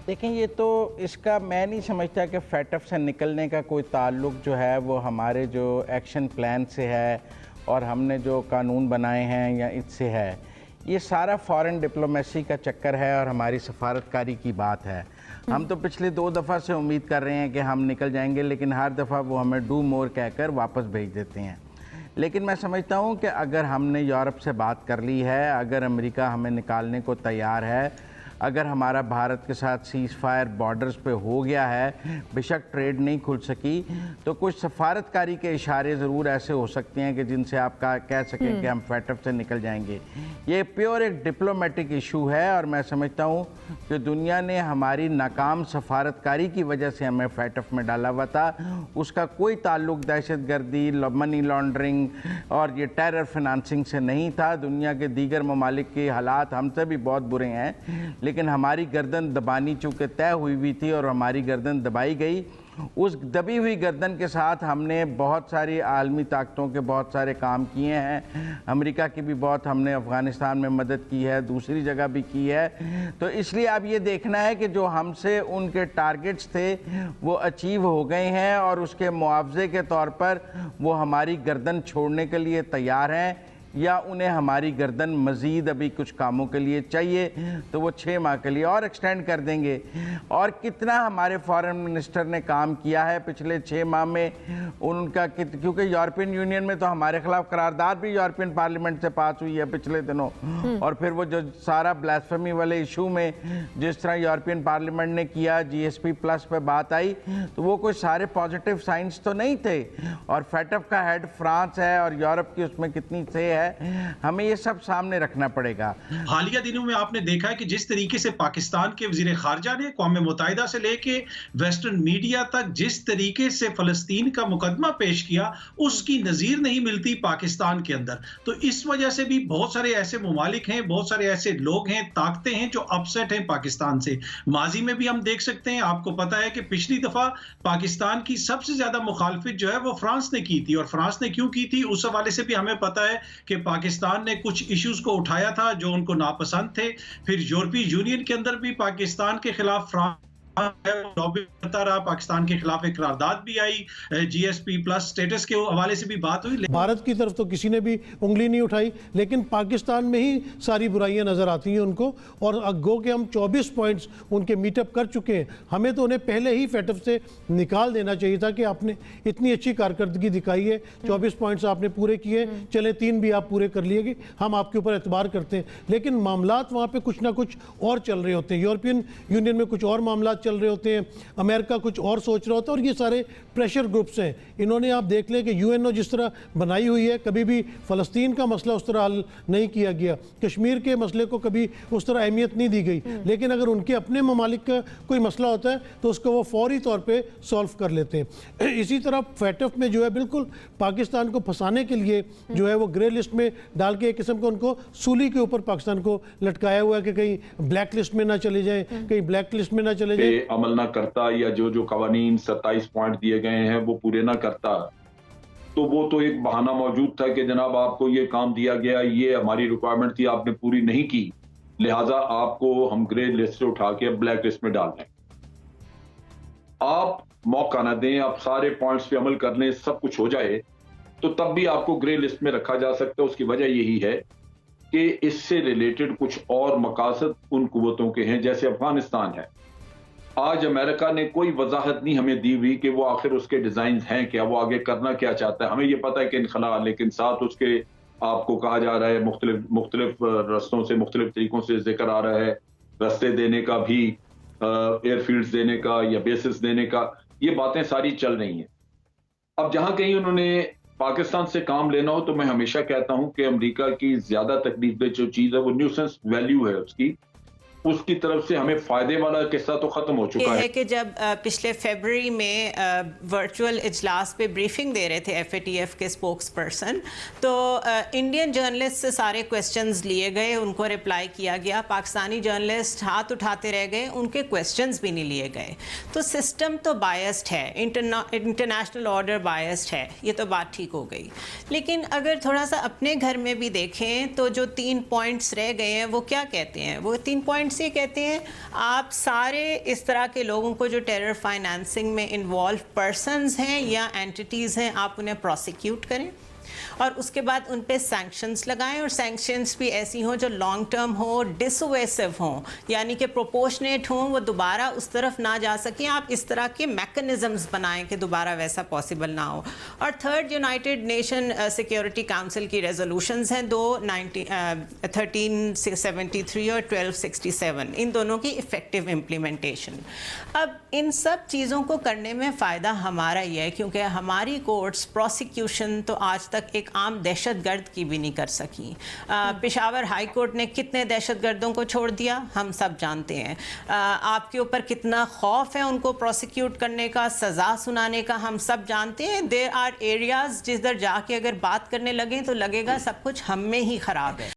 دیکھیں یہ تو اس کا میں نہیں سمجھتا کہ فیٹف سے نکلنے کا کوئی تعلق جو ہے وہ ہمارے جو ایکشن پلان سے ہے اور ہم نے جو قانون بنائے ہیں یا اس سے ہے. یہ سارا فارن ڈپلومیسی کا چکر ہے اور ہماری سفارتکاری کی بات ہے. ہم تو پچھلے 2 دفعہ سے امید کر رہے ہیں کہ ہم نکل جائیں گے، لیکن ہر دفعہ وہ ہمیں ڈو مور کہہ کر واپس بھیج دیتے ہیں. لیکن میں سمجھتا ہوں کہ اگر ہم نے یورپ سے بات کر لی ہے، اگر امریکہ ہمیں نکالنے کو تیار ہے، اگر ہمارا بھارت کے ساتھ سیز فائر بارڈرز پہ ہو گیا ہے، بے شک ٹریڈ نہیں کھل سکی، تو کچھ سفارتکاری کے اشارے ضرور ایسے ہو سکتے ہیں کہ جن سے آپ کہہ سکیں کہ ہم فیٹف سے نکل جائیں گے. یہ پیور ایک ڈپلومیٹک ایشو ہے اور میں سمجھتا ہوں کہ دنیا نے ہماری ناکام سفارتکاری کی وجہ سے ہمیں فیٹف میں ڈالا ہوا تھا. اس کا کوئی تعلق دہشت گردی، منی لانڈرنگ اور یہ ٹیرر فنانسنگ سے نہیں تھا. دنیا کے دیگر ممالک کے حالات ہم سے بھی بہت برے ہیں، لیکن ہماری گردن دبانی چونکہ طے ہوئی تھی اور ہماری گردن دبائی گئی. اس دبی ہوئی گردن کے ساتھ ہم نے بہت ساری عالمی طاقتوں کے بہت سارے کام کیے ہیں. امریکہ کی بھی بہت ہم نے افغانستان میں مدد کی ہے، دوسری جگہ بھی کی ہے. تو اس لیے اب یہ دیکھنا ہے کہ جو ہم سے ان کے ٹارگٹس تھے وہ اچیو ہو گئے ہیں اور اس کے معاوضے کے طور پر وہ ہماری گردن چھوڑنے کے لیے تیار ہیں، یا انہیں ہماری گردن مزید ابھی کچھ کاموں کے لیے چاہیے تو وہ 6 ماہ کے لیے اور ایکسٹینڈ کر دیں گے. اور کتنا ہمارے فارن منسٹر نے کام کیا ہے پچھلے 6 ماہ میں ان کا، کیونکہ یورپین یونین میں تو ہمارے خلاف قرارداد بھی یورپین پارلیمنٹ سے پاس ہوئی ہے پچھلے دنوں. اور پھر وہ جو سارا بلاسفیمی والے ایشو میں جس طرح یورپین پارلیمنٹ نے کیا، GSP+ پہ بات آئی، تو وہ کوئی سارے پازیٹیو سائنس تو نہیں تھے. اور فیٹف کا ہیڈ فرانس ہے اور یورپ کی اس میں کتنی سے ہے، ہمیں یہ سب سامنے رکھنا پڑے گا. حالیہ دنوں میں آپ نے دیکھا ہے کہ جس طریقے سے پاکستان کے وزیر خارجہ نے اقوام متحدہ سے لے کے ویسٹرن میڈیا تک جس طریقے سے فلسطین کا مقدمہ پیش کیا، اس کی نظیر نہیں ملتی پاکستان کے اندر. تو اس وجہ سے بھی بہت سارے ایسے ممالک ہیں، بہت سارے ایسے لوگ ہیں، طاقتیں ہیں جو اپسیٹ ہیں پاکستان سے. ماضی میں بھی ہم دیکھ سکتے ہیں، آپ کو پتا ہے کہ پچھلی دفعہ پاکستان کی سب سے زیادہ مخالفت جو ہے وہ فرانس نے کی تھی. اور فرانس نے کیوں کی تھی اس حوالے سے بھی ہمیں پتا ہے کہ پاکستان نے کچھ ایشوز کو اٹھایا تھا جو ان کو ناپسند تھے. پھر یورپی یونین کے اندر بھی پاکستان کے خلاف فرانس لابی کرتا رہا، پاکستان کے خلاف ایک قرارداد بھی آئی، GSP+ سٹیٹس کے حوالے سے بھی بات ہوئی. بھارت کی طرف تو کسی نے بھی انگلی نہیں اٹھائی، لیکن پاکستان میں ہی ساری برائیاں نظر آتی ہیں ان کو. اور گو کہ ہم 24 پوائنٹس ان کے میٹ اپ کر چکے ہیں، ہمیں تو انہیں پہلے ہی فیٹف سے نکال دینا چاہیے تھا کہ آپ نے اتنی اچھی کارکردگی دکھائی ہے، 24 پوائنٹس آپ نے پورے کیے، چلے 3 بھی آپ پورے کر لیے گے، ہم آپ کے اوپر اعتبار کرتے ہیں. لیکن معاملات وہاں پہ کچھ نہ کچھ اور چل رہے ہوتے ہیں. یورپین یونین میں کچھ اور معاملات چل رہے ہوتے ہیں، امریکہ کچھ اور سوچ رہا ہوتا ہے، اور یہ سارے پریشر گروپس ہیں. انہوں نے آپ دیکھ لیں کہ UN جس طرح بنائی ہوئی ہے، کبھی بھی فلسطین کا مسئلہ اس طرح حل نہیں کیا گیا، کشمیر کے مسئلے کو کبھی اس طرح اہمیت نہیں دی گئی. لیکن اگر ان کے اپنے ممالک کا کوئی مسئلہ ہوتا ہے تو اس کو وہ فوری طور پہ سولف کر لیتے ہیں. اسی طرح فیٹف میں جو ہے بالکل پاکستان کو پھنسانے کے لیے جو ہے وہ گرے لسٹ میں ڈال کے ایک قسم کو ان کو سولی کے اوپر پاکستان کو لٹکایا ہوا ہے کہ کہیں بلیک لسٹ میں نہ چلے جائیں، کہیں بلیک لسٹ میں نہ چلے جائیں. عمل نہ کرتا یا جو قوانین 27 پوائنٹ دیے گئے ہیں وہ پورے نہ کرتا، تو وہ تو ایک بہانہ موجود تھا کہ جناب آپ کو یہ کام دیا گیا، یہ ہماری ریکوائرمنٹ تھی، آپ نے پوری نہیں کی، لہٰذا آپ کو ہم گرے لسٹ سے اٹھا کے بلیک لسٹ میں ڈال دیں. آپ موقع نہ دیں، آپ سارے پوائنٹس پہ عمل کر لیں، سب کچھ ہو جائے تو تب بھی آپ کو گرے لسٹ میں رکھا جا سکتا ہے. اس کی وجہ یہی ہے کہ اس سے ریلیٹڈ کچھ اور مقاصد ان قوتوں کے ہیں، جیسے افغانستان ہے. آج امریکہ نے کوئی وضاحت نہیں ہمیں دی ہوئی کہ وہ آخر اس کے ڈیزائنز ہیں کیا، وہ آگے کرنا کیا چاہتا ہے. ہمیں یہ پتہ ہے کہ انخلا، لیکن ساتھ اس کے آپ کو کہا جا رہا ہے مختلف رستوں سے، مختلف طریقوں سے ذکر آ رہا ہے، رستے دینے کا بھی، ایئر فیلڈز دینے کا یا بیسز دینے کا، یہ باتیں ساری چل رہی ہیں. اب جہاں کہیں انہوں نے پاکستان سے کام لینا ہو تو میں ہمیشہ کہتا ہوں کہ امریکہ کی زیادہ تکلیف دہ جو چیز ہے وہ نیوسنس ویلیو ہے اس کی طرف سے ہمیں فائدے والا قصہ تو ختم ہو چکا ہے. کہ جب پچھلے فیبروری میں ورچوئل اجلاس پہ بریفنگ دے رہے تھے FATF کے اسپوکس پرسن، تو انڈین جرنلسٹ سے سارے کویسچنز لیے گئے، ان کو رپلائی کیا گیا. پاکستانی جرنلسٹ ہاتھ اٹھاتے رہ گئے، ان کے کویسچنز بھی نہیں لیے گئے. تو سسٹم تو بائسڈ ہے، انٹرنیشنل آرڈر بائسڈ ہے، یہ تو بات ٹھیک ہو گئی. لیکن اگر تھوڑا سا اپنے گھر میں بھی دیکھیں تو جو 3 پوائنٹس رہ گئے ہیں وہ کیا کہتے ہیں؟ وہ 3 پوائنٹس پوائنٹس یہ کہتے ہیں آپ سارے اس طرح کے لوگوں کو جو ٹیرر فائنانسنگ میں انوالو پرسنز ہیں یا اینٹیز ہیں آپ انہیں پروسیکیوٹ کریں اور اس کے بعد ان پہ سینکشنز لگائیں اور سینکشنز بھی ایسی ہوں جو لانگ ٹرم ہوں ڈسویسو ہوں یعنی کہ پروپورشنیٹ ہوں وہ دوبارہ اس طرف نہ جا سکیں آپ اس طرح کے میکنزمز بنائیں کہ دوبارہ ویسا پاسبل نہ ہو اور third United nation security council کی ریزولوشنز ہیں 1373 اور 1267 ان دونوں کی افیکٹو امپلیمنٹیشن اب ان سب چیزوں کو کرنے میں فائدہ ہمارا ہی ہے کیونکہ ہماری کورٹس پروسیکیوشن تو آج تک ایک عام دہشت گرد کی بھی نہیں کر سکی پشاور ہائی کورٹ نے کتنے دہشت گردوں کو چھوڑ دیا ہم سب جانتے ہیں آپ کے اوپر کتنا خوف ہے ان کو پروسیکیوٹ کرنے کا سزا سنانے کا ہم سب جانتے ہیں دیر آر ایریاز جس در جا کے اگر بات کرنے لگیں تو لگے گا سب کچھ ہم میں ہی خراب ہے